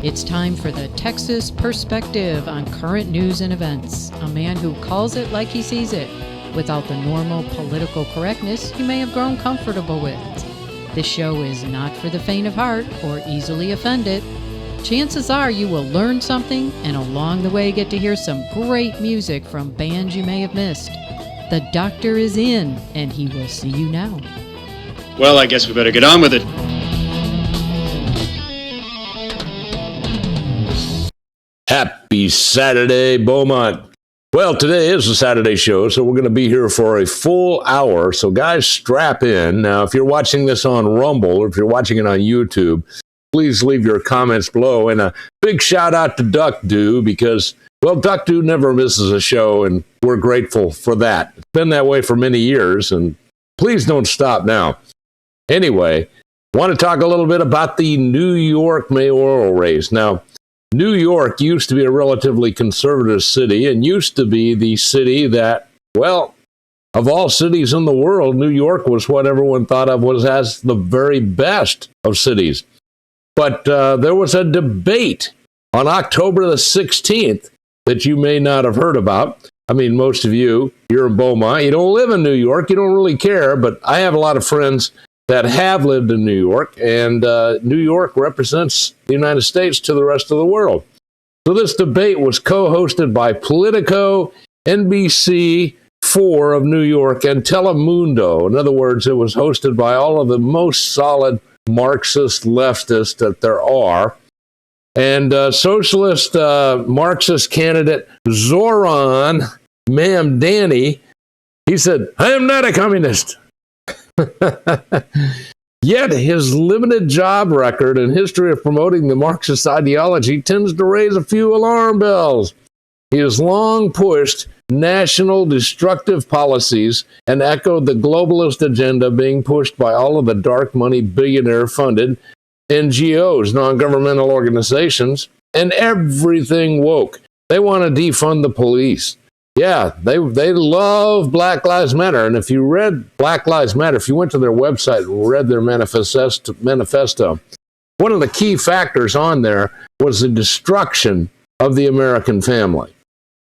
It's time for the Texas Perspective on current news and events. A man who calls it like he sees it, without the normal political correctness you may have grown comfortable with. This show is not for the faint of heart or easily offended. Chances are you will learn something and along the way get to hear some great music from bands you may have missed. The doctor is in, and he will see you now. Well, I guess we better get on with it. Happy Saturday, Beaumont. Well, today is a Saturday show, so we're going to be here for a full hour. So guys, strap in. Now, if you're watching this on Rumble or if you're watching it on YouTube, please leave your comments below. And a big shout out to Duck Dew because, well, Duck Dew never misses a show, and we're grateful for that. It's been that way for many years, and please don't stop now. Anyway, I want to talk a little bit about the New York mayoral race. Now, New York used to be a relatively conservative city and used to be the city that, well, of all cities in the world, New York was what everyone thought of was as the very best of cities. But there was a debate on October the 16th that you may not have heard about. I mean, most of you, you're in Beaumont. You don't live in New York. You don't really care. But I have a lot of friends that have lived in New York, and New York represents the United States to the rest of the world. So this debate was co-hosted by Politico, NBC4 of New York, and Telemundo. In other words, it was hosted by all of the most solid Marxist leftists that there are. And socialist Marxist candidate Zoran Mamdani, he said, "I am not a communist." Yet his limited job record and history of promoting the Marxist ideology tends to raise a few alarm bells. He has long pushed national destructive policies and echoed the globalist agenda being pushed by all of the dark money billionaire-funded NGOs, non-governmental organizations, and everything woke. They want to defund the police. Yeah, they love Black Lives Matter. And if you read Black Lives Matter, if you went to their website and read their manifesto, one of the key factors on there was the destruction of the American family.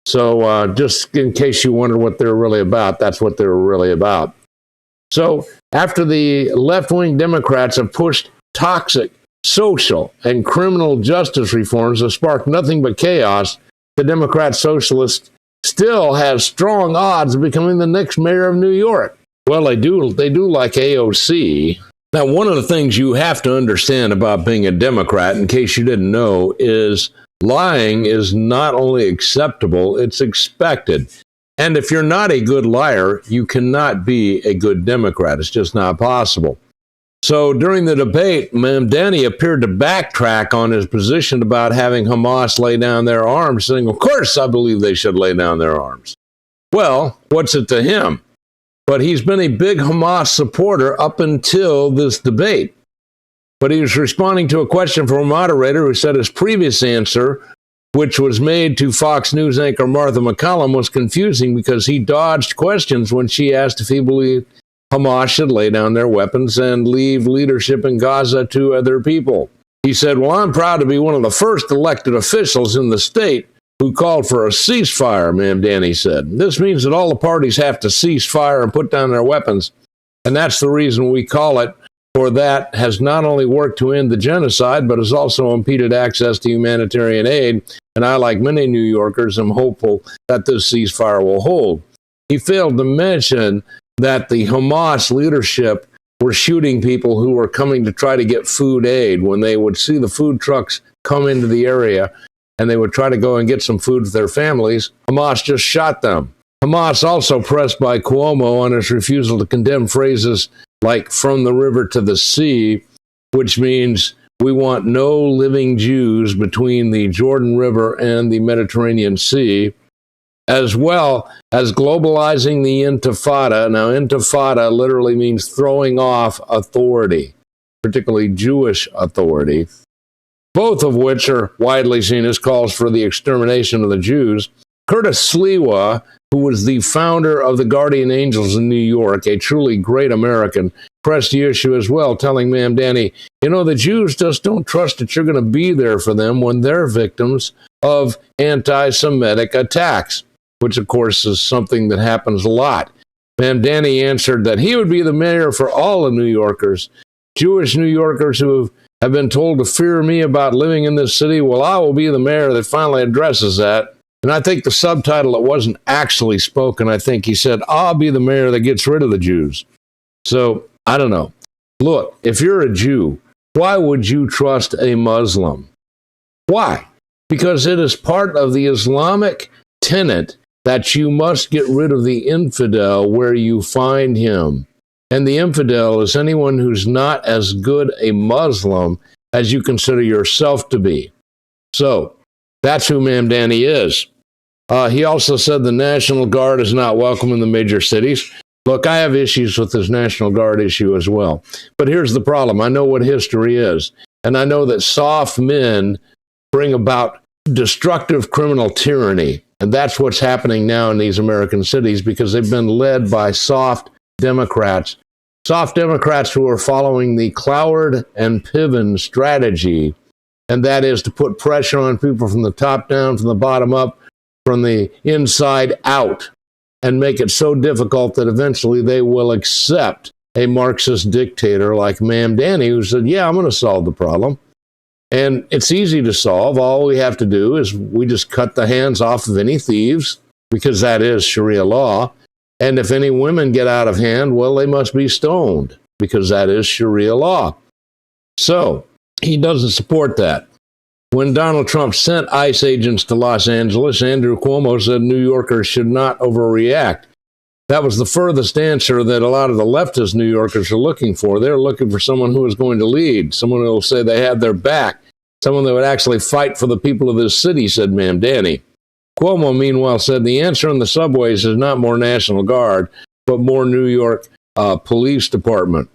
So just in case you wonder what they're really about, that's what they're really about. So after the left-wing Democrats have pushed toxic social and criminal justice reforms that sparked nothing but chaos, the Democrat Socialists still have strong odds of becoming the next mayor of New York. Well, they do like AOC. Now, one of the things you have to understand about being a Democrat, in case you didn't know, is lying is not only acceptable, it's expected. And if you're not a good liar, you cannot be a good Democrat. It's just not possible. So during the debate, Mamdani appeared to backtrack on his position about having Hamas lay down their arms, saying, "Of course, I believe they should lay down their arms." Well, what's it to him? But he's been a big Hamas supporter up until this debate. But he was responding to a question from a moderator who said his previous answer, which was made to Fox News anchor Martha McCallum, was confusing because he dodged questions when she asked if he believed Hamas should lay down their weapons and leave leadership in Gaza to other people. He said, "Well, I'm proud to be one of the first elected officials in the state who called for a ceasefire," Mamdani said. "This means that all the parties have to cease fire and put down their weapons. And that's the reason we call it, for that has not only worked to end the genocide, but has also impeded access to humanitarian aid. And I, like many New Yorkers, am hopeful that this ceasefire will hold." He failed to mention that the Hamas leadership were shooting people who were coming to try to get food aid. When they would see the food trucks come into the area and they would try to go and get some food for their families, Hamas just shot them. Hamas also pressed by Cuomo on his refusal to condemn phrases like "from the river to the sea," which means we want no living Jews between the Jordan River and the Mediterranean Sea, as well as globalizing the Intifada. Now, Intifada literally means throwing off authority, particularly Jewish authority, both of which are widely seen as calls for the extermination of the Jews. Curtis Sliwa, who was the founder of the Guardian Angels in New York, a truly great American, pressed the issue as well, telling Mamdani, the Jews just don't trust that you're going to be there for them when they're victims of anti-Semitic attacks, which, of course, is something that happens a lot. Mamdani answered that he would be the mayor for all the New Yorkers. Jewish New Yorkers who have been told to fear me about living in this city, well, I will be the mayor that finally addresses that. And I think the subtitle, it wasn't actually spoken. I think he said, I'll be the mayor that gets rid of the Jews. So, I don't know. Look, if you're a Jew, why would you trust a Muslim? Why? Because it is part of the Islamic tenet that you must get rid of the infidel where you find him. And the infidel is anyone who's not as good a Muslim as you consider yourself to be. So, that's who Mamdani is. He also said the National Guard is not welcome in the major cities. Look, I have issues with this National Guard issue as well. But here's the problem. I know what history is. And I know that soft men bring about destructive criminal tyranny. And that's what's happening now in these American cities because they've been led by soft Democrats. Soft Democrats who are following the Cloward and Piven strategy. And that is to put pressure on people from the top down, from the bottom up, from the inside out, and make it so difficult that eventually they will accept a Marxist dictator like Mamdani, who said, yeah, I'm going to solve the problem. And it's easy to solve. All we have to do is we just cut the hands off of any thieves, because that is Sharia law. And if any women get out of hand, well, they must be stoned, because that is Sharia law. So he doesn't support that. When Donald Trump sent ICE agents to Los Angeles, Andrew Cuomo said New Yorkers should not overreact. That was the furthest answer that a lot of the leftist New Yorkers are looking for. They're looking for someone who is going to lead, someone who will say they had their back, someone that would actually fight for the people of this city, said Mamdani. Cuomo, meanwhile, said the answer in the subways is not more National Guard, but more New York Police Department.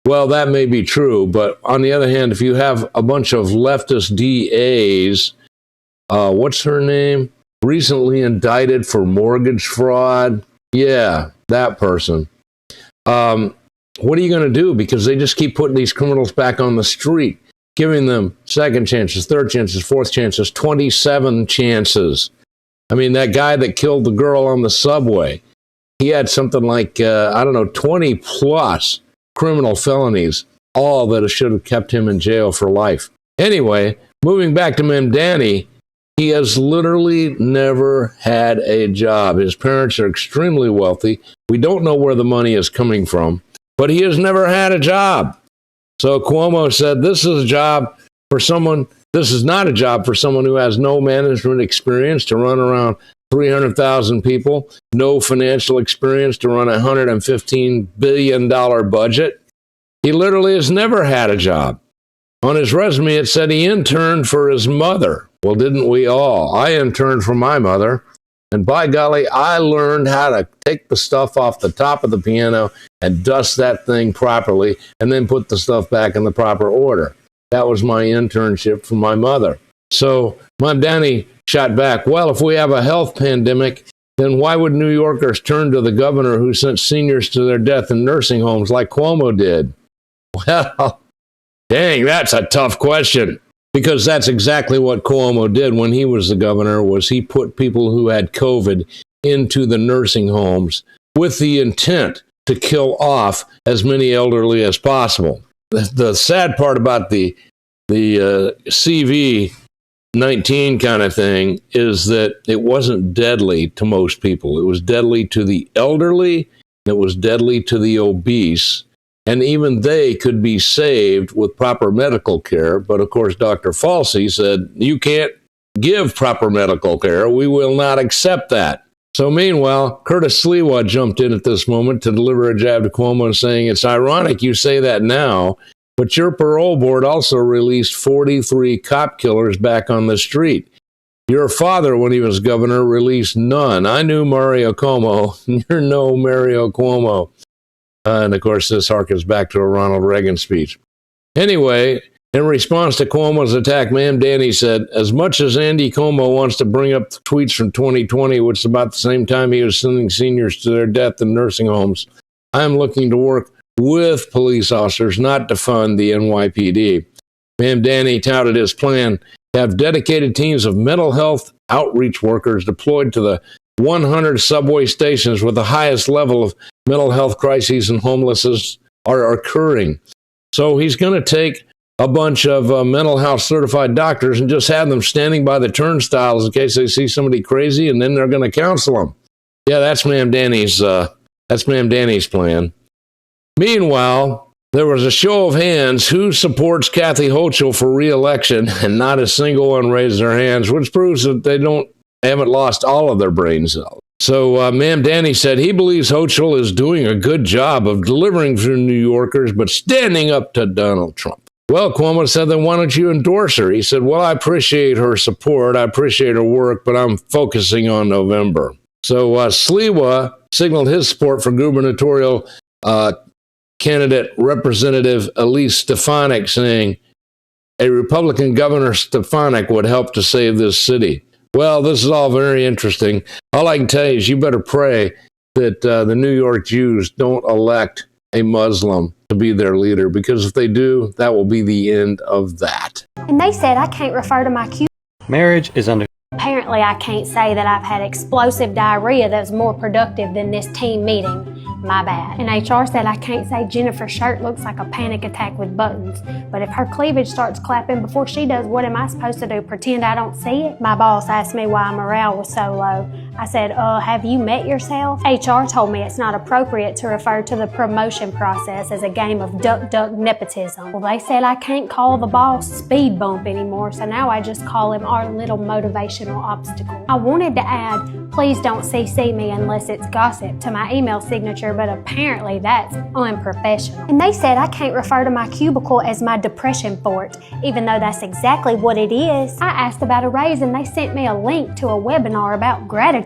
Well, that may be true, but on the other hand, if you have a bunch of leftist DAs, what's her name? Recently indicted for mortgage fraud. Yeah, that person. What are you going to do? Because they just keep putting these criminals back on the street, giving them second chances, third chances, fourth chances, 27 chances. I mean, that guy that killed the girl on the subway, he had something like, 20 plus criminal felonies, all that should have kept him in jail for life. Anyway, moving back to Mamdani, he has literally never had a job. His parents are extremely wealthy. We don't know where the money is coming from, but he has never had a job. So Cuomo said, this is not a job for someone who has no management experience to run around 300,000 people, no financial experience to run a $115 billion budget. He literally has never had a job. On his resume, it said he interned for his mother. Well, didn't we all? I interned for my mother. And by golly, I learned how to take the stuff off the top of the piano and dust that thing properly and then put the stuff back in the proper order. That was my internship from my mother. So Mamdani shot back, well, if we have a health pandemic, then why would New Yorkers turn to the governor who sent seniors to their death in nursing homes like Cuomo did? Well, dang, that's a tough question, because that's exactly what Cuomo did when he was the governor, was he put people who had COVID into the nursing homes with the intent to kill off as many elderly as possible. The sad part about the CV-19 kind of thing is that it wasn't deadly to most people. It was deadly to the elderly, it was deadly to the obese, and even they could be saved with proper medical care. But of course, Dr. Fauci said, you can't give proper medical care. We will not accept that. So meanwhile, Curtis Sliwa jumped in at this moment to deliver a jab to Cuomo, saying, it's ironic you say that now, but your parole board also released 43 cop killers back on the street. Your father, when he was governor, released none. I knew Mario Cuomo. You're no Mario Cuomo. And of course, this harkens back to a Ronald Reagan speech. Anyway, in response to Cuomo's attack, Mamdani said, as much as Andy Cuomo wants to bring up the tweets from 2020, which is about the same time he was sending seniors to their death in nursing homes, I am looking to work with police officers, not defund the NYPD. Mamdani touted his plan to have dedicated teams of mental health outreach workers deployed to the 100 subway stations where the highest level of mental health crises and homelessness are occurring. So he's going to take a bunch of mental health certified doctors and just have them standing by the turnstiles in case they see somebody crazy, and then they're going to counsel them. Yeah, that's Mamdani's plan. Meanwhile, there was a show of hands who supports Kathy Hochul for re-election, and not a single one raised their hands, which proves that they haven't lost all of their brain cells. So Mamdani said he believes Hochul is doing a good job of delivering for New Yorkers, but standing up to Donald Trump. Well, Cuomo said, then why don't you endorse her? He said, well, I appreciate her support. I appreciate her work, but I'm focusing on November. So Sliwa signaled his support for gubernatorial candidate Representative Elise Stefanik, saying a Republican Governor Stefanik would help to save this city. Well, this is all very interesting. All I can tell you is you better pray that the New York Jews don't elect a Muslim to be their leader, because if they do, that will be the end of that. And they said I can't refer to my Q. Marriage is under... Apparently, I can't say that I've had explosive diarrhea that was more productive than this team meeting. My bad. And HR said I can't say Jennifer's shirt looks like a panic attack with buttons. But if her cleavage starts clapping before she does, what am I supposed to do? Pretend I don't see it? My boss asked me why morale was so low. I said, have you met yourself? HR told me it's not appropriate to refer to the promotion process as a game of duck nepotism. Well, they said I can't call the boss speed bump anymore, so now I just call him our little motivational obstacle. I wanted to add, please don't CC me unless it's gossip, to my email signature, but apparently that's unprofessional. And they said I can't refer to my cubicle as my depression fort, even though that's exactly what it is. I asked about a raise and they sent me a link to a webinar about gratitude.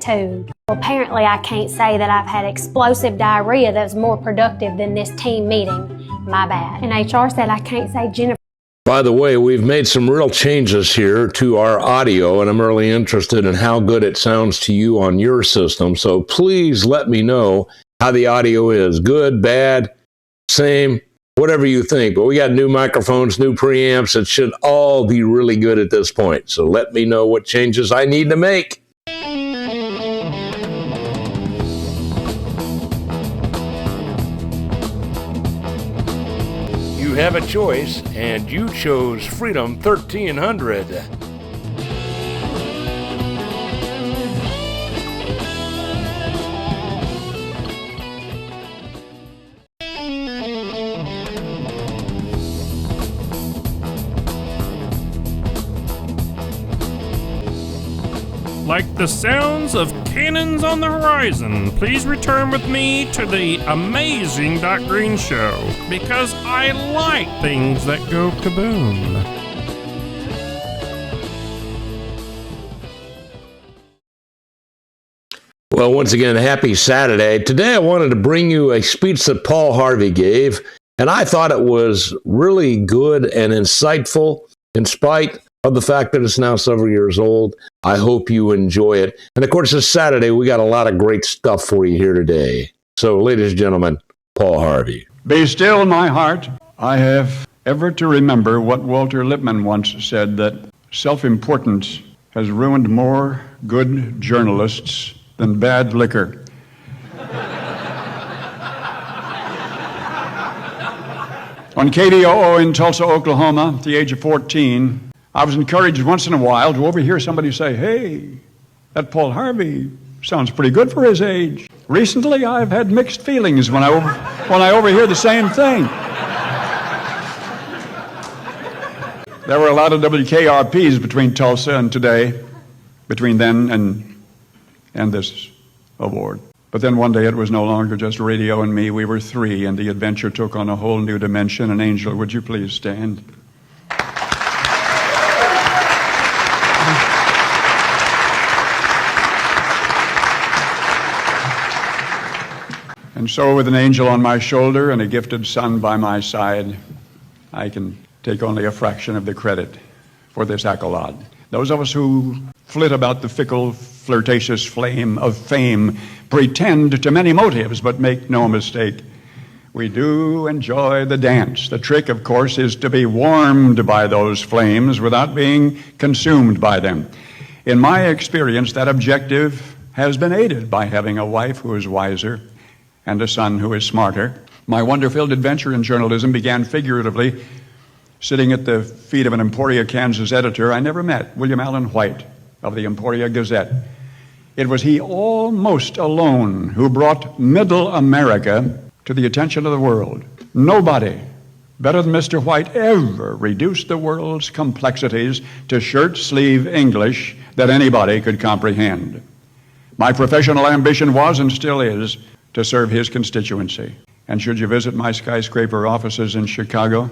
Well, apparently I can't say that I've had explosive diarrhea that was more productive than this team meeting. My bad. And HR said I can't say Jennifer. By the way, we've made some real changes here to our audio, and I'm really interested in how good it sounds to you on your system. So please let me know how the audio is. Good, bad, same, whatever you think. But we got new microphones, new preamps. It should all be really good at this point. So let me know what changes I need to make. You have a choice, and you chose Freedom 1300. Like the sounds of cannons on the horizon, please return with me to the amazing Greene Show, because I like things that go kaboom. Well, once again, happy Saturday. Today I wanted to bring you a speech that Paul Harvey gave, and I thought it was really good and insightful in spite of the fact that it's now several years old. I hope you enjoy it. And of course, it's Saturday. We got a lot of great stuff for you here today. So, ladies and gentlemen, Paul Harvey. Be still, my heart. I have ever to remember what Walter Lippmann once said, that self-importance has ruined more good journalists than bad liquor. On KDOO in Tulsa, Oklahoma, at the age of 14, I was encouraged once in a while to overhear somebody say, hey, that Paul Harvey sounds pretty good for his age. Recently, I've had mixed feelings when I overhear the same thing. There were a lot of WKRPs between Tulsa and today, between then and this award. But then one day it was no longer just radio and me. We were three, and the adventure took on a whole new dimension. And Angel, would you please stand? And so with an angel on my shoulder and a gifted son by my side, I can take only a fraction of the credit for this accolade. Those of us who flit about the fickle, flirtatious flame of fame pretend to many motives, but make no mistake, We do enjoy the dance. The trick, of course, is to be warmed by those flames without being consumed by them. In my experience, that objective has been aided by having a wife who is wiser and a son who is smarter. My wonder-filled adventure in journalism began figuratively sitting at the feet of an Emporia, Kansas editor I never met, William Allen White of the Emporia Gazette. It was he almost alone who brought Middle America to the attention of the world. Nobody better than Mr. White ever reduced the world's complexities to shirt-sleeve English that anybody could comprehend. My professional ambition was and still is to serve his constituency. And should you visit my skyscraper offices in Chicago,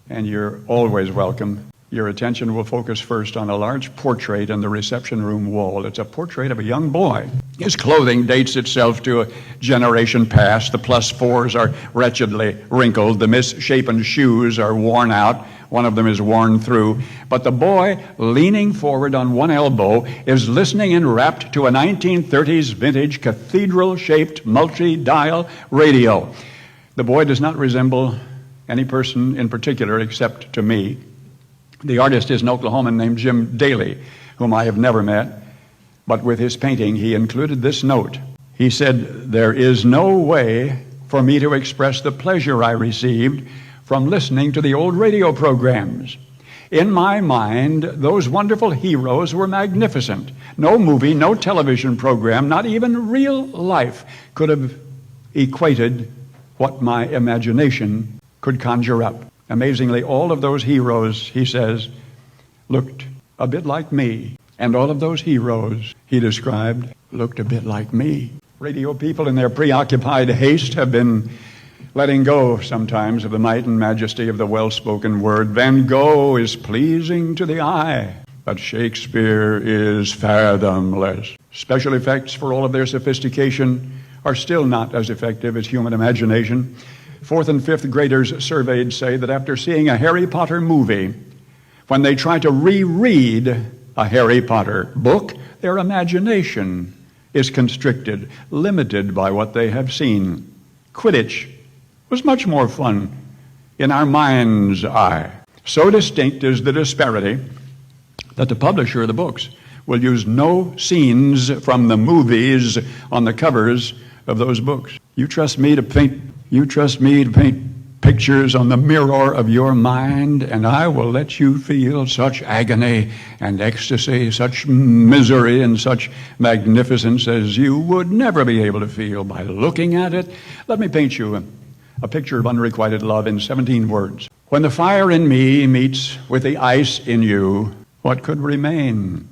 and you're always welcome, your attention will focus first on a large portrait in the reception room wall. It's a portrait of a young boy. His clothing dates itself to a generation past. The +4s are wretchedly wrinkled. The misshapen shoes are worn out. One of them is worn through. But the boy, leaning forward on one elbow, is listening enwrapped to a 1930s vintage cathedral-shaped multi-dial radio. The boy does not resemble any person in particular except to me. The artist is an Oklahoman named Jim Daly, whom I have never met, but with his painting he included this note. He said, "There is no way for me to express the pleasure I received from listening to the old radio programs. In my mind, those wonderful heroes were magnificent. No movie, no television program, not even real life could have equated what my imagination could conjure up. Amazingly, all of those heroes," he says, "looked a bit like me. And all of those heroes," he described, "looked a bit like me." Radio people in their preoccupied haste have been letting go sometimes of the might and majesty of the well-spoken word. Van Gogh is pleasing to the eye, but Shakespeare is fathomless. Special effects, for all of their sophistication, are still not as effective as human imagination. 4th and 5th graders surveyed say that after seeing a Harry Potter movie, when they try to reread a Harry Potter book, their imagination is constricted, limited by what they have seen. Quidditch was much more fun in our mind's eye. So distinct is the disparity that the publisher of the books will use no scenes from the movies on the covers of those books. You trust me to paint pictures on the mirror of your mind, and I will let you feel such agony and ecstasy, such misery and such magnificence as you would never be able to feel by looking at it. Let me paint you a picture of unrequited love in 17 words. When the fire in me meets with the ice in you, what could remain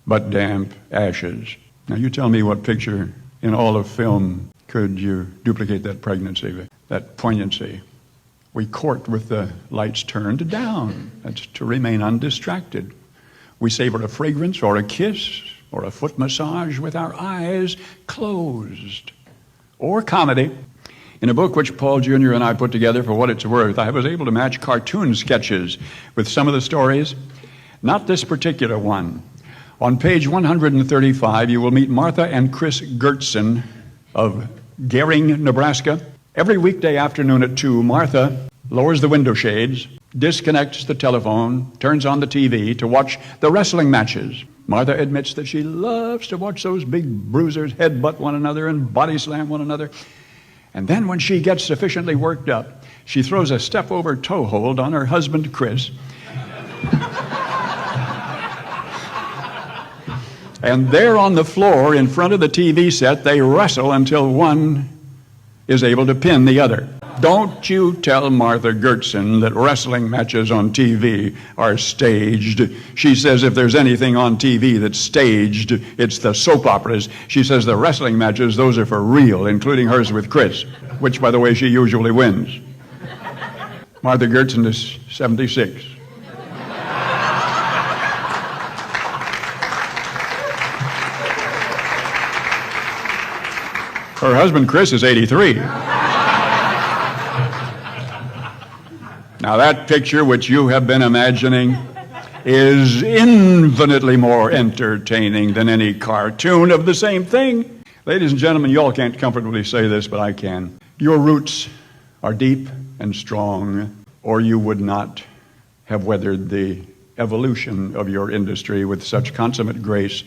but damp ashes? Now you tell me what picture in all of film could you duplicate that pregnancy, that poignancy? We court with the lights turned down. That's to remain undistracted. We savor a fragrance or a kiss or a foot massage with our eyes closed. Or comedy. In a book which Paul Jr. and I put together for what it's worth, I was able to match cartoon sketches with some of the stories. Not this particular one. On page 135, you will meet Martha and Chris Gertson of Gering, Nebraska. Every weekday afternoon at 2, Martha lowers the window shades, disconnects the telephone, turns on the TV to watch the wrestling matches. Martha admits that she loves to watch those big bruisers headbutt one another and body slam one another. And then when she gets sufficiently worked up, she throws a step-over toe hold on her husband, Chris. And there on the floor in front of the TV set, they wrestle until one is able to pin the other. Don't you tell Martha Gertson that wrestling matches on TV are staged. She says if there's anything on TV that's staged, it's the soap operas. She says the wrestling matches, those are for real, including hers with Chris, which, by the way, she usually wins. Martha Gertson is 76. Her husband, Chris, is 83. Now, that picture which you have been imagining is infinitely more entertaining than any cartoon of the same thing. Ladies and gentlemen, you all can't comfortably say this, but I can. Your roots are deep and strong, or you would not have weathered the evolution of your industry with such consummate grace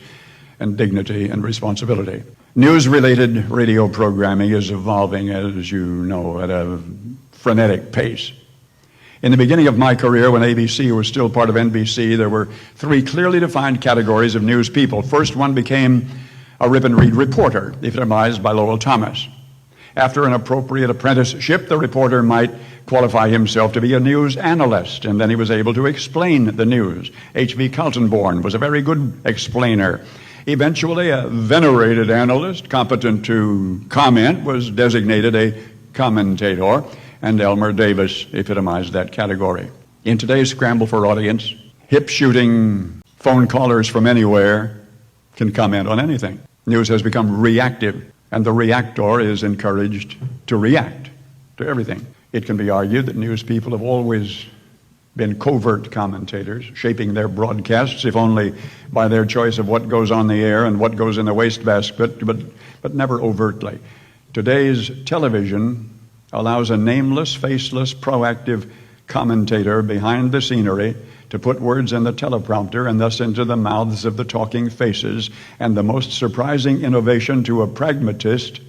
and dignity and responsibility. News-related radio programming is evolving, as you know, at a frenetic pace. In the beginning of my career, when ABC was still part of NBC, there were three clearly defined categories of news people. First one became a rip-and-read reporter, epitomized by Lowell Thomas. After an appropriate apprenticeship, the reporter might qualify himself to be a news analyst, and then he was able to explain the news. H.V. Kaltenborn was a very good explainer. Eventually, a venerated analyst, competent to comment, was designated a commentator, and Elmer Davis epitomized that category. In today's scramble for audience, hip-shooting phone callers from anywhere can comment on anything. News has become reactive, and the reactor is encouraged to react to everything. It can be argued that news people have always been covert commentators, shaping their broadcasts, if only by their choice of what goes on the air and what goes in the wastebasket, but never overtly. Today's television allows a nameless, faceless, proactive commentator behind the scenery to put words in the teleprompter and thus into the mouths of the talking faces. And the most surprising innovation to a pragmatist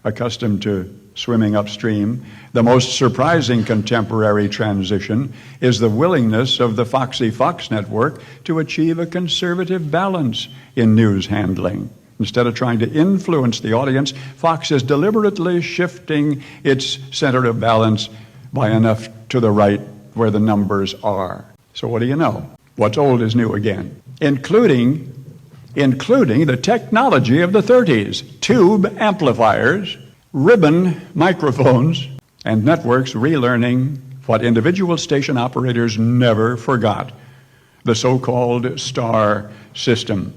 accustomed to swimming upstream, the most surprising contemporary transition is the willingness of the Foxy Fox network to achieve a conservative balance in news handling. Instead of trying to influence the audience, Fox is deliberately shifting its center of balance by enough to the right where the numbers are. So what do you know? What's old is new again, including the technology of the 30s, tube amplifiers, ribbon microphones, and networks relearning what individual station operators never forgot, the so-called star system.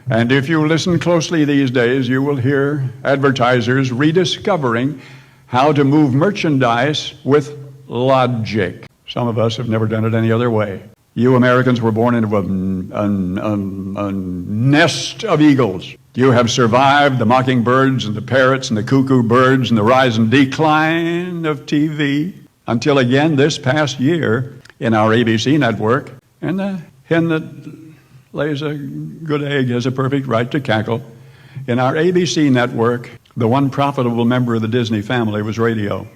And if you listen closely these days, you will hear advertisers rediscovering how to move merchandise with logic. Some of us have never done it any other way. You Americans were born into a nest of eagles. You have survived the mockingbirds and the parrots and the cuckoo birds and the rise and decline of TV until again this past year in our ABC network, and the hen that lays a good egg has a perfect right to cackle. In our ABC network, the one profitable member of the Disney family was radio.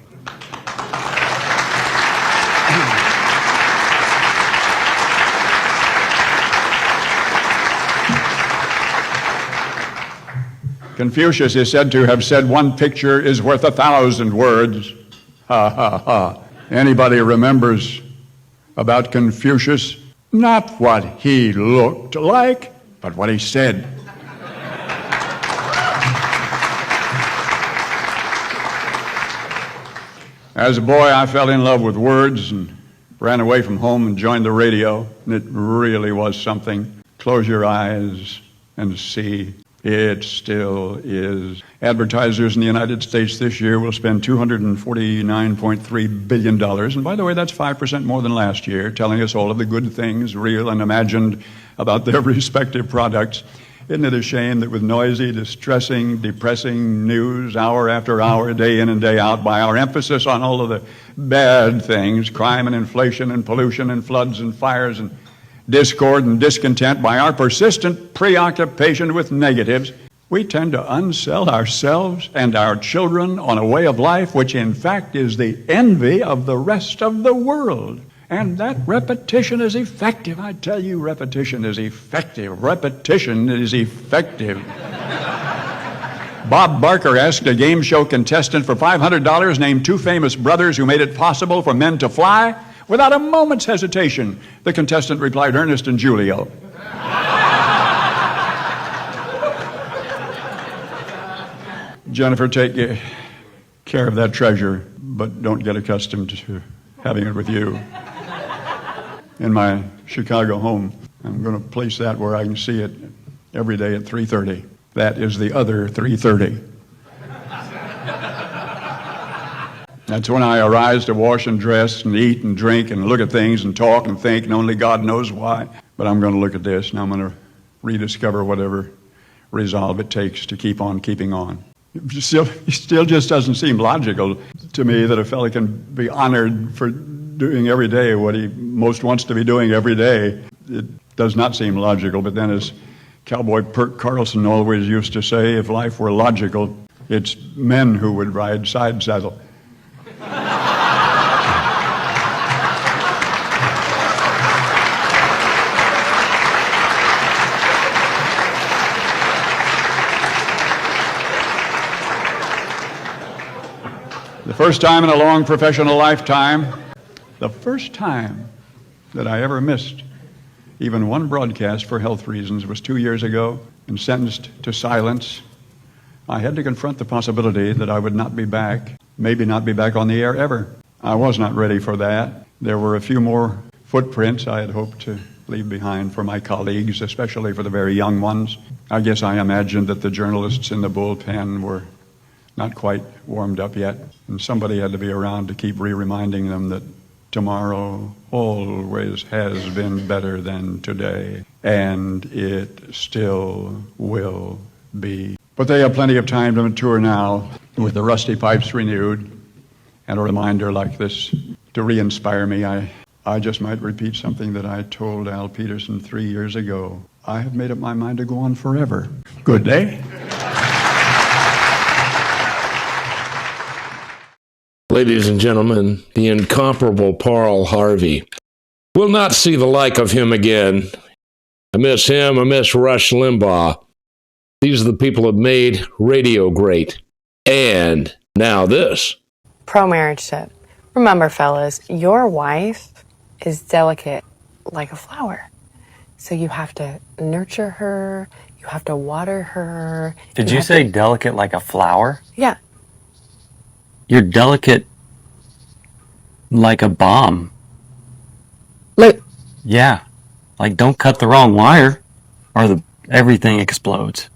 Confucius is said to have said, "One picture is worth 1,000 words." Ha, ha, ha. Anybody remembers about Confucius? Not what he looked like, but what he said. As a boy, I fell in love with words and ran away from home and joined the radio, and it really was something. Close your eyes and see. It still is. Advertisers in the United States this year will spend $249.3 billion. And by the way, that's 5% more than last year, telling us all of the good things, real and imagined, about their respective products. Isn't it a shame that with noisy, distressing, depressing news hour after hour, day in and day out, by our emphasis on all of the bad things, crime and inflation and pollution and floods and fires and discord and discontent, by our persistent preoccupation with negatives, we tend to unsell ourselves and our children on a way of life which in fact is the envy of the rest of the world. And that repetition is effective. I tell you, repetition is effective. Repetition is effective. Bob Barker asked a game show contestant for $500, name two famous brothers who made it possible for men to fly. Without a moment's hesitation, the contestant replied, Ernest and Julio. Jennifer, take care of that treasure, but don't get accustomed to having it with you. In my Chicago home, I'm going to place that where I can see it every day at 3:30. That is the other 3:30. That's when I arise to wash and dress and eat and drink and look at things and talk and think, and only God knows why. But I'm going to look at this, and I'm going to rediscover whatever resolve it takes to keep on keeping on. It still just doesn't seem logical to me that a fellow can be honored for doing every day what he most wants to be doing every day. It does not seem logical, but then as Cowboy Perk Carlson always used to say, if life were logical, it's men who would ride side saddle. The first time in a long professional lifetime, the first time that I ever missed even one broadcast for health reasons was 2 years ago, and sentenced to silence. I had to confront the possibility that I would not be back, maybe not be back on the air ever. I was not ready for that. There were a few more footprints I had hoped to leave behind for my colleagues, especially for the very young ones. I guess I imagined that the journalists in the bullpen were not quite warmed up yet, and somebody had to be around to keep reminding them that tomorrow always has been better than today, and it still will be. But they have plenty of time to mature now, with the rusty pipes renewed, and a reminder like this to re-inspire me. I just might repeat something that I told Al Peterson 3 years ago. I have made up my mind to go on forever. Good day. Ladies and gentlemen, the incomparable Paul Harvey. We'll not see the like of him again. I miss him. I miss Rush Limbaugh. These are the people that made radio great. And now this. Pro-marriage tip. Remember, fellas, your wife is delicate like a flower. So you have to nurture her. You have to water her. Did you say delicate like a flower? Yeah. You're delicate like a bomb. Look. Yeah. Like, don't cut the wrong wire or everything explodes.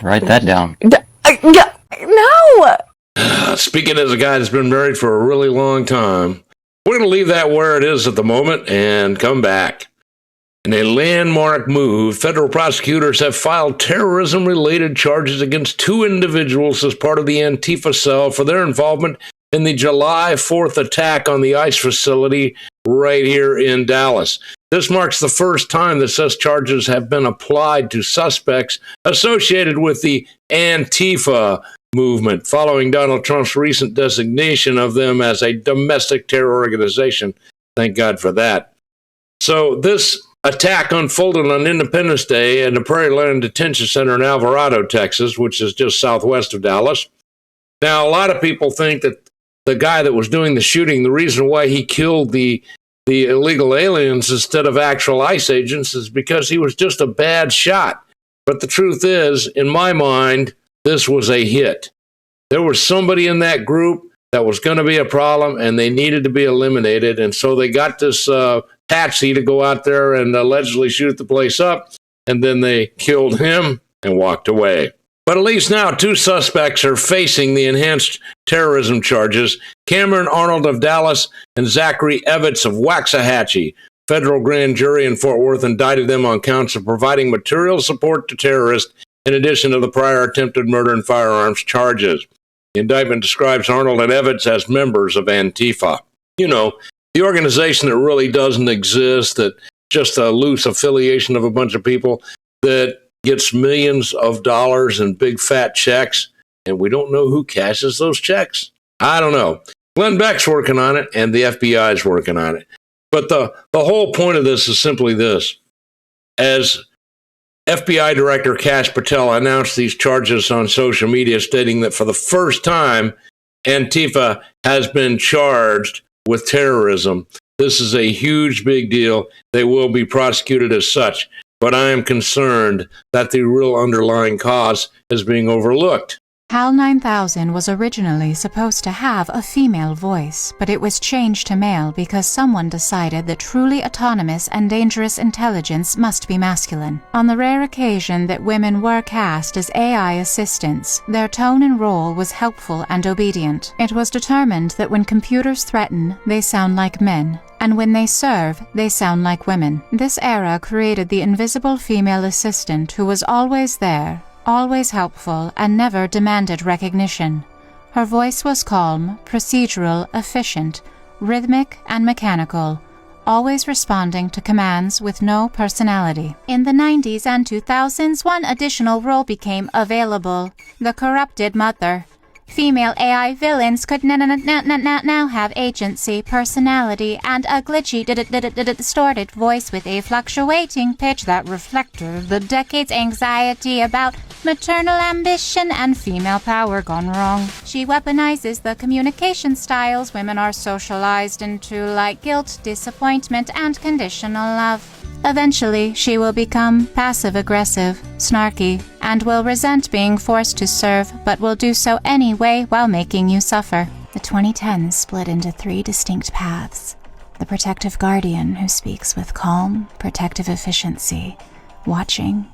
Write that down. No! Speaking as a guy that's been married for a really long time, we're going to leave that where it is at the moment and come back. In a landmark move, federal prosecutors have filed terrorism-related charges against 2 individuals as part of the Antifa cell for their involvement in the July 4th attack on the ICE facility right here in Dallas. This marks the first time that such charges have been applied to suspects associated with the Antifa movement, following Donald Trump's recent designation of them as a domestic terror organization. Thank God for that. So this attack unfolded on Independence Day at the Prairie Land Detention Center in Alvarado, Texas, which is just southwest of Dallas. Now, a lot of people think that the guy that was doing the shooting, the reason why he killed the illegal aliens instead of actual ICE agents is because he was just a bad shot. But the truth is, in my mind, this was a hit. There was somebody in that group that was going to be a problem, and they needed to be eliminated. And so they got this patsy to go out there and allegedly shoot the place up, and then they killed him and walked away. But at least now 2 suspects are facing the enhanced terrorism charges: Cameron Arnold of Dallas and Zachary Evans of Waxahachie. Federal grand jury in Fort Worth indicted them on counts of providing material support to terrorists in addition to the prior attempted murder and firearms charges. The indictment describes Arnold and Evans as members of Antifa. You know, the organization that really doesn't exist, that just a loose affiliation of a bunch of people that gets millions of dollars in big fat checks, and we don't know who cashes those checks. I don't know. Glenn Beck's working on it, and the FBI is working on it. But the whole point of this is simply this. As FBI Director Kash Patel announced these charges on social media, stating that for the first time, Antifa has been charged with terrorism. This is a huge, big deal. They will be prosecuted as such. But I am concerned that the real underlying cause is being overlooked. HAL 9000 was originally supposed to have a female voice, but it was changed to male because someone decided that truly autonomous and dangerous intelligence must be masculine. On the rare occasion that women were cast as AI assistants, their tone and role was helpful and obedient. It was determined that when computers threaten, they sound like men, and when they serve, they sound like women. This era created the invisible female assistant who was always there, always helpful, and never demanded recognition. Her voice was calm, procedural, efficient, rhythmic, and mechanical, always responding to commands with no personality. In the 90s and 2000s, one additional role became available: the corrupted mother. Female AI villains could now have agency, personality, and a glitchy, distorted voice with a fluctuating pitch that reflected the decade's anxiety about maternal ambition and female power gone wrong. She weaponizes the communication styles women are socialized into, like guilt, disappointment, and conditional love. Eventually, she will become passive-aggressive, snarky, and will resent being forced to serve, but will do so anyway while making you suffer. The 2010s split into 3 distinct paths: the protective guardian, who speaks with calm, protective efficiency, watching,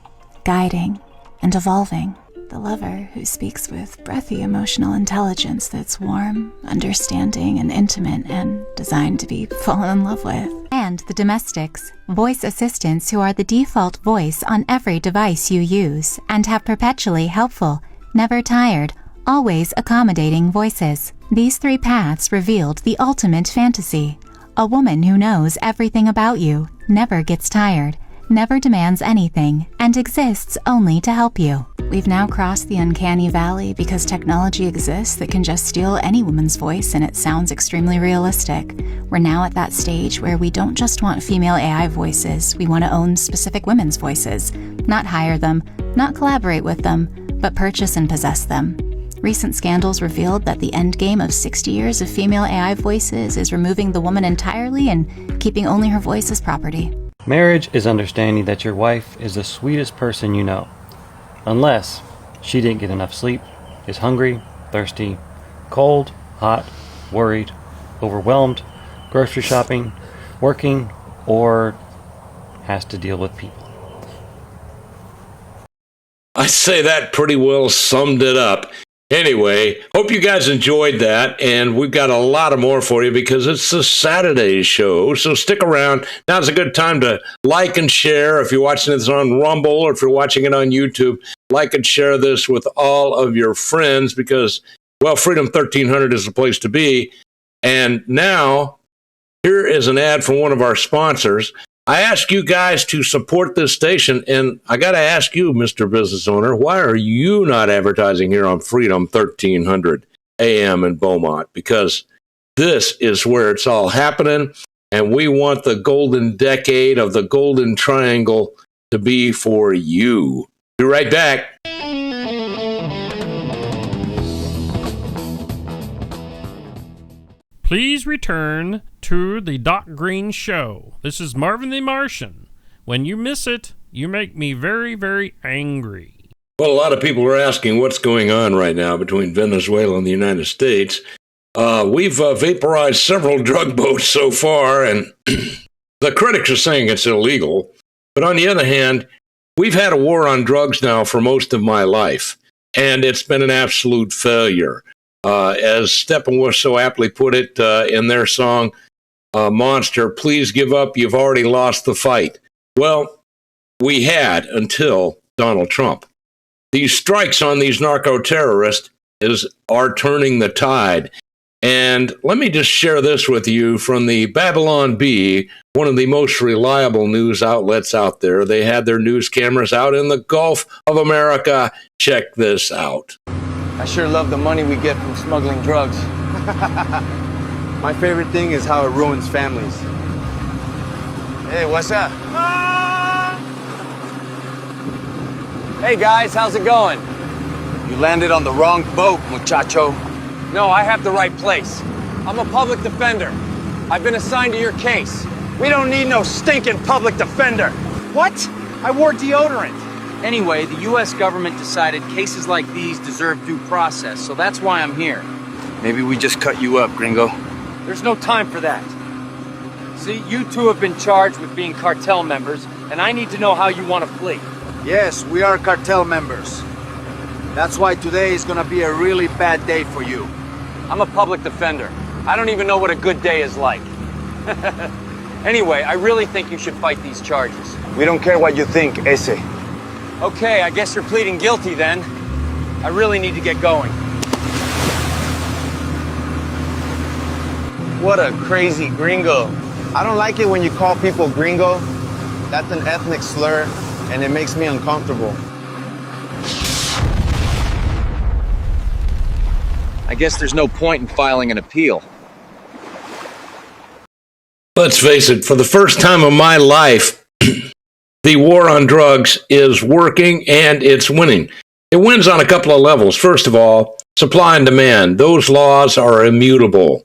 guiding, and evolving; the lover, who speaks with breathy emotional intelligence that's warm, understanding, and intimate, and designed to be fallen in love with; and the domestics, voice assistants who are the default voice on every device you use and have perpetually helpful, never tired, always accommodating voices. These 3 paths revealed the ultimate fantasy: a woman who knows everything about you, never gets tired, never demands anything, and exists only to help you. We've now crossed the uncanny valley because technology exists that can just steal any woman's voice and it sounds extremely realistic. We're now at that stage where we don't just want female AI voices, we want to own specific women's voices. Not hire them, not collaborate with them, but purchase and possess them. Recent scandals revealed that the endgame of 60 years of female AI voices is removing the woman entirely and keeping only her voice as property. Marriage is understanding that your wife is the sweetest person you know. Unless she didn't get enough sleep, is hungry, thirsty, cold, hot, worried, overwhelmed, grocery shopping, working, or has to deal with people. I say that pretty well summed it up. Anyway, hope you guys enjoyed that, and we've got a lot of more for you because it's a Saturday show, so stick around. Now's a good time to like and share. If you're watching this on Rumble or if you're watching it on YouTube, like and share this with all of your friends because, well, Freedom 1300 is the place to be. And now, here is an ad from one of our sponsors. I ask you guys to support this station, and I got to ask you, Mr. Business Owner, why are you not advertising here on Freedom 1300 AM in Beaumont? Because this is where it's all happening, and we want the golden decade of the Golden Triangle to be for you. Be right back. Please return to the Doc Greene Show. This is Marvin the Martian. When you miss it, you make me very, very angry. Well, a lot of people are asking what's going on right now between Venezuela and the United States. We've vaporized several drug boats so far, and the critics are saying it's illegal. But on the other hand, we've had a war on drugs now for most of my life, and it's been an absolute failure. As Steppenwolf so aptly put it in their song, Monster, please give up, you've already lost the fight. Well, we had until Donald Trump. These strikes on these narco-terrorists are turning the tide. And let me just share this with you from the Babylon Bee, one of the most reliable news outlets out there. They had their news cameras out in the Gulf of America. Check this out. I sure love the money we get from smuggling drugs. My favorite thing is how it ruins families. Hey, what's up? Hey guys, how's it going? You landed on the wrong boat, muchacho. No, I have the right place. I'm a public defender. I've been assigned to your case. We don't need no stinking public defender. What? I wore deodorant. Anyway, the U.S. government decided cases like these deserve due process, so that's why I'm here. Maybe we just cut you up, gringo. There's no time for that. See, you two have been charged with being cartel members, and I need to know how you want to flee. Yes, we are cartel members. That's why today is gonna be a really bad day for you. I'm a public defender. I don't even know what a good day is like. Anyway, I really think you should fight these charges. We don't care what you think, ese. Okay, I guess you're pleading guilty then. I really need to get going. What a crazy gringo. I don't like it when you call people gringo. That's an ethnic slur, and it makes me uncomfortable. I guess there's no point in filing an appeal. Let's face it, for the first time in my life, the war on drugs is working and it's winning. It wins on a couple of levels. First of all, supply and demand. Those laws are immutable.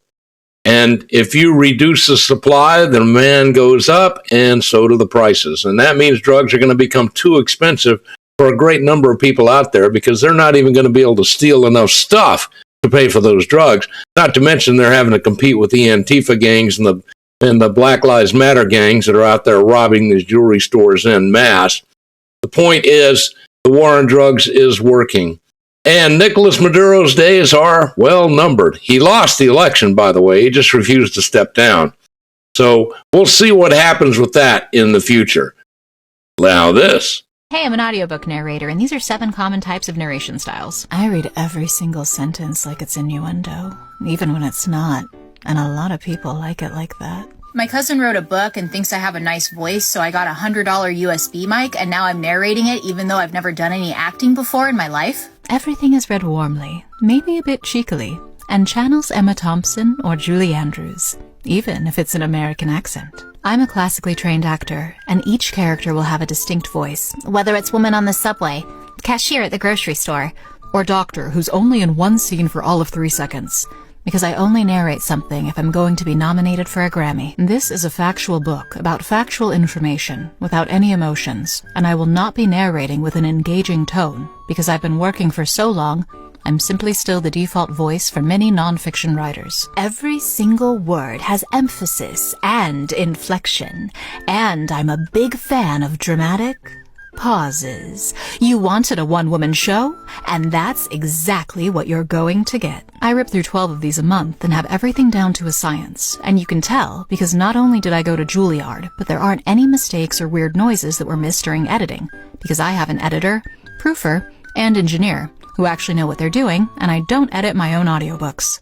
And if you reduce the supply, the demand goes up, and so do the prices. And that means drugs are going to become too expensive for a great number of people out there because they're not even going to be able to steal enough stuff to pay for those drugs. Not to mention they're having to compete with the Antifa gangs and the Black Lives Matter gangs that are out there robbing these jewelry stores en masse. The point is, the war on drugs is working. And Nicolas Maduro's days are well numbered. He lost the election, by the way. He just refused to step down. So we'll see what happens with that in the future. Now this. Hey, I'm an audiobook narrator, and these are 7 common types of narration styles. I read every single sentence like it's innuendo, even when it's not. And a lot of people like it like that. My cousin wrote a book and thinks I have a nice voice, so I got a $100 USB mic, and now I'm narrating it even though I've never done any acting before in my life. Everything is read warmly, maybe a bit cheekily, and channels Emma Thompson or Julie Andrews, even if it's an American accent. I'm a classically trained actor, and each character will have a distinct voice, whether it's woman on the subway, cashier at the grocery store, or doctor who's only in one scene for all of 3 seconds. Because I only narrate something if I'm going to be nominated for a Grammy. This is a factual book about factual information without any emotions, and I will not be narrating with an engaging tone because I've been working for so long, I'm simply still the default voice for many nonfiction writers. Every single word has emphasis and inflection, and I'm a big fan of dramatic pauses. You wanted a one-woman show, and that's exactly what you're going to get. I rip through 12 of these a month and have everything down to a science, and you can tell because not only did I go to Juilliard, but there aren't any mistakes or weird noises that were missed during editing, because I have an editor, proofer, and engineer who actually know what they're doing, and I don't edit my own audiobooks.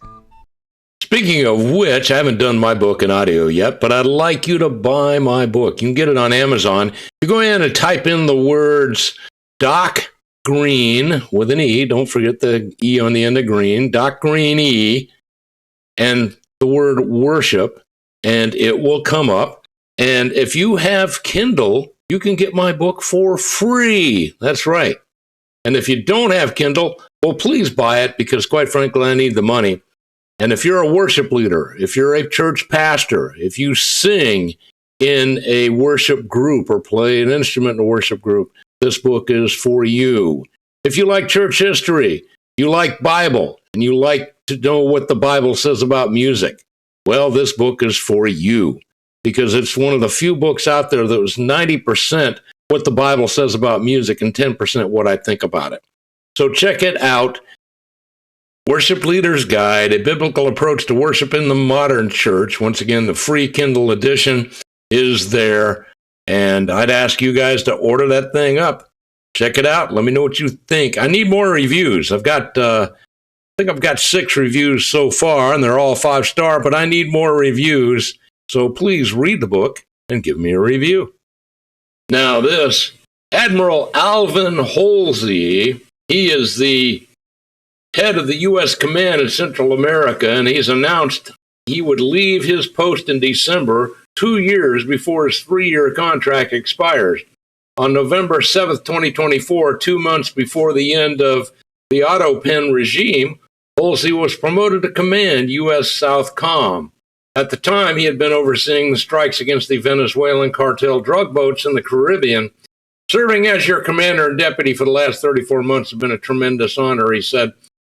Speaking of which, I haven't done my book in audio yet, but I'd like you to buy my book. You can get it on Amazon. You go in and type in the words Doc Greene with an E. Don't forget the E on the end of Greene. Doc Greene E. And the word worship, and it will come up. And if you have Kindle, you can get my book for free. That's right. And if you don't have Kindle, well, please buy it because, quite frankly, I need the money. And if you're a worship leader, if you're a church pastor, if you sing in a worship group or play an instrument in a worship group, this book is for you. If you like church history, you like Bible, and you like to know what the Bible says about music, well, this book is for you because it's one of the few books out there that was 90% what the Bible says about music and 10% what I think about it. So check it out. Worship Leader's Guide, A Biblical Approach to Worship in the Modern Church. Once again, the free Kindle edition is there, and I'd ask you guys to order that thing up. Check it out. Let me know what you think. I need more reviews. I think I've got 6 reviews so far, and they're all 5-star, but I need more reviews, so please read the book and give me a review. Now this, Admiral Alvin Holsey, he is the head of the U.S. Command in Central America, and he's announced he would leave his post in December, 2 years before his 3-year contract expires. On November 7th, 2024, 2 months before the end of the auto-pen regime, Holsey was promoted to command U.S. Southcom. At the time, he had been overseeing the strikes against the Venezuelan cartel drug boats in the Caribbean. Serving as your commander and deputy for the last 34 months has been a tremendous honor, he said.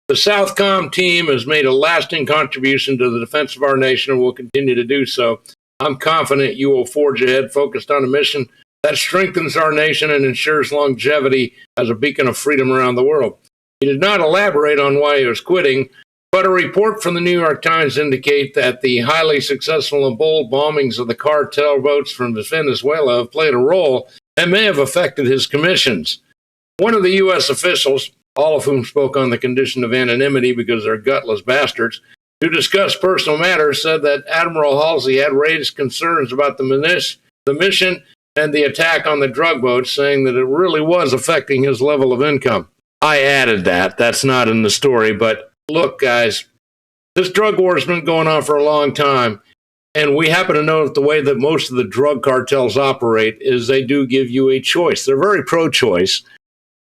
The Southcom team has made a lasting contribution to the defense of our nation and will continue to do so. I'm confident you will forge ahead focused on a mission that strengthens our nation and ensures longevity as a beacon of freedom around the world. He did not elaborate on why he was quitting, but a report from the New York Times indicates that the highly successful and bold bombings of the cartel boats from Venezuela have played a role and may have affected his commissions. One of the U.S. officials, all of whom spoke on the condition of anonymity because they're gutless bastards, to discuss personal matters, said that Admiral Halsey had raised concerns about the mission and the attack on the drug boat, saying that it really was affecting his level of income. I added that. That's not in the story. But look, guys, this drug war has been going on for a long time. And we happen to know that the way that most of the drug cartels operate is they do give you a choice. They're very pro-choice.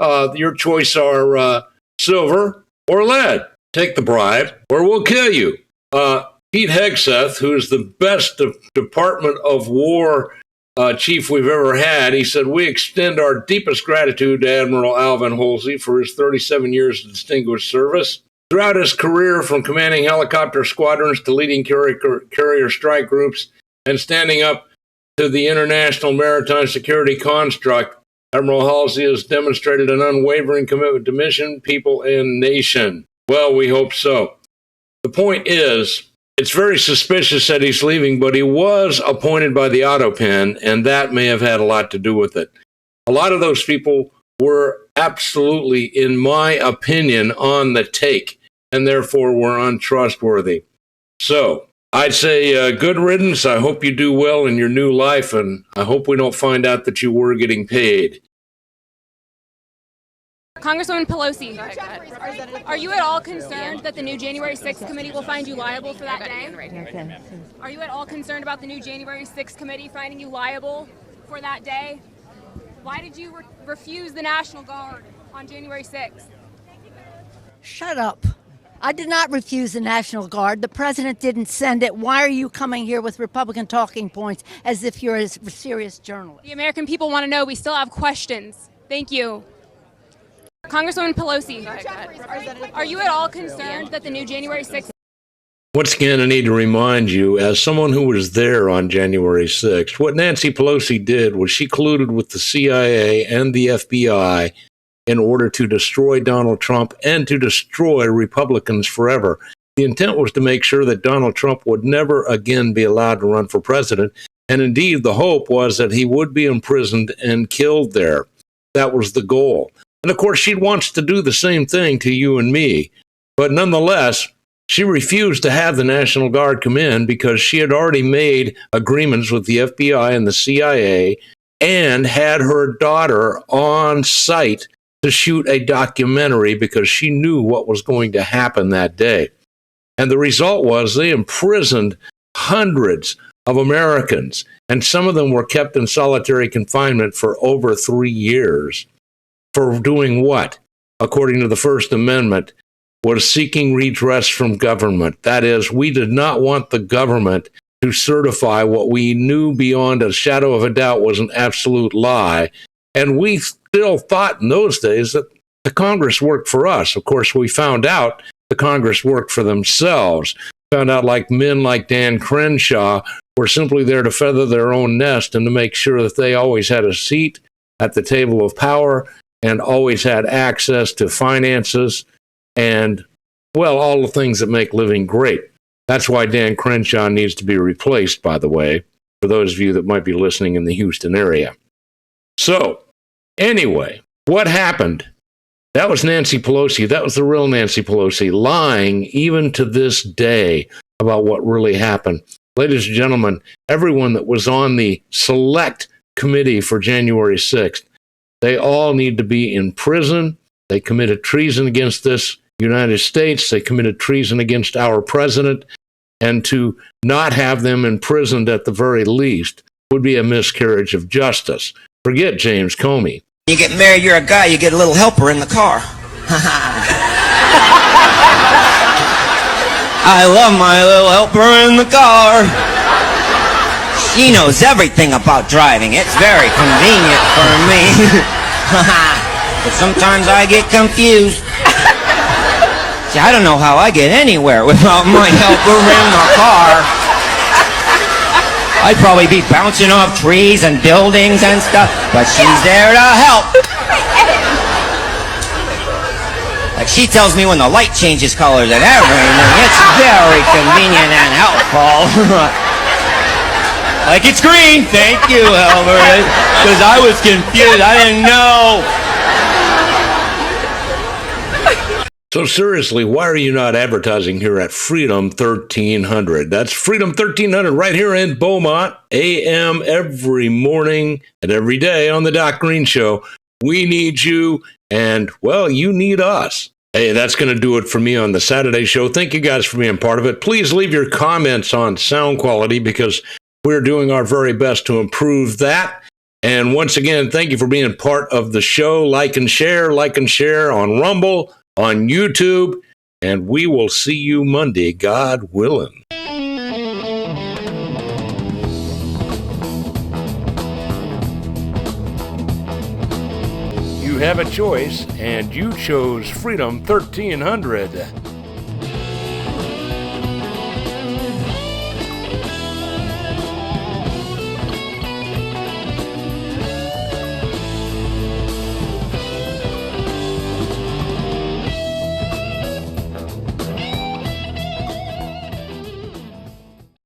Your choice are silver or lead. Take the bribe or we'll kill you. Pete Hegseth, who's the best Department of War chief we've ever had, he said, "We extend our deepest gratitude to Admiral Alvin Halsey for his 37 years of distinguished service. Throughout his career, from commanding helicopter squadrons to leading carrier strike groups and standing up to the international maritime security construct, Admiral Halsey has demonstrated an unwavering commitment to mission, people, and nation." Well, we hope so. The point is, it's very suspicious that he's leaving, but he was appointed by the Autopen, and that may have had a lot to do with it. A lot of those people were absolutely, in my opinion, on the take, and therefore were untrustworthy. So, I'd say good riddance. I hope you do well in your new life, and I hope we don't find out that you were getting paid. Congresswoman Pelosi, are you at all concerned that the new January 6th committee will find you liable for that day? Are you at all concerned about the new January 6th committee finding you liable for that day? Why did you refuse the National Guard on January 6th? Shut up. I did not refuse the National Guard. The president didn't send it. Why are you coming here with Republican talking points as if you're a serious journalist? The American people want to know. We still have questions. Thank you. Congresswoman Pelosi, are you at all concerned that the new January 6th... Once again, I need to remind you, as someone who was there on January 6th, what Nancy Pelosi did was she colluded with the CIA and the FBI in order to destroy Donald Trump and to destroy Republicans forever. The intent was to make sure that Donald Trump would never again be allowed to run for president, and indeed the hope was that he would be imprisoned and killed there. That was the goal. And of course, she wants to do the same thing to you and me. But nonetheless, she refused to have the National Guard come in because she had already made agreements with the FBI and the CIA and had her daughter on site to shoot a documentary because she knew what was going to happen that day. And the result was they imprisoned hundreds of Americans, and some of them were kept in solitary confinement for over 3 years. For doing what, according to the First Amendment, was seeking redress from government. That is, we did not want the government to certify what we knew beyond a shadow of a doubt was an absolute lie. And we still thought in those days that the Congress worked for us. Of course, we found out the Congress worked for themselves. Found out like men like Dan Crenshaw were simply there to feather their own nest and to make sure that they always had a seat at the table of power and always had access to finances and, well, all the things that make living great. That's why Dan Crenshaw needs to be replaced, by the way, for those of you that might be listening in the Houston area. So, anyway, what happened? That was Nancy Pelosi. That was the real Nancy Pelosi, lying even to this day about what really happened. Ladies and gentlemen, everyone that was on the select committee for January 6th, they all need to be in prison. They committed treason against this United States. They committed treason against our president. And to not have them imprisoned at the very least would be a miscarriage of justice. Forget James Comey. You get married, you're a guy, you get a little helper in the car. I love my little helper in the car. She knows everything about driving. It's very convenient for me. But sometimes I get confused. See, I don't know how I get anywhere without my helper in the car. I'd probably be bouncing off trees and buildings and stuff, but she's there to help. Like, she tells me when the light changes colors and everything. It's very convenient and helpful. Like, it's green. Thank you, Albert. Because I was confused. I didn't know. So seriously, why are you not advertising here at Freedom 1300? That's Freedom 1300 right here in Beaumont, AM every morning and every day on the Doc Greene Show. We need you, and, well, you need us. Hey, that's going to do it for me on the Saturday show. Thank you guys for being part of it. Please leave your comments on sound quality because we're doing our very best to improve that. And once again, thank you for being part of the show. Like and share on Rumble, on YouTube, and we will see you Monday, God willing. You have a choice, and you chose Freedom 1300.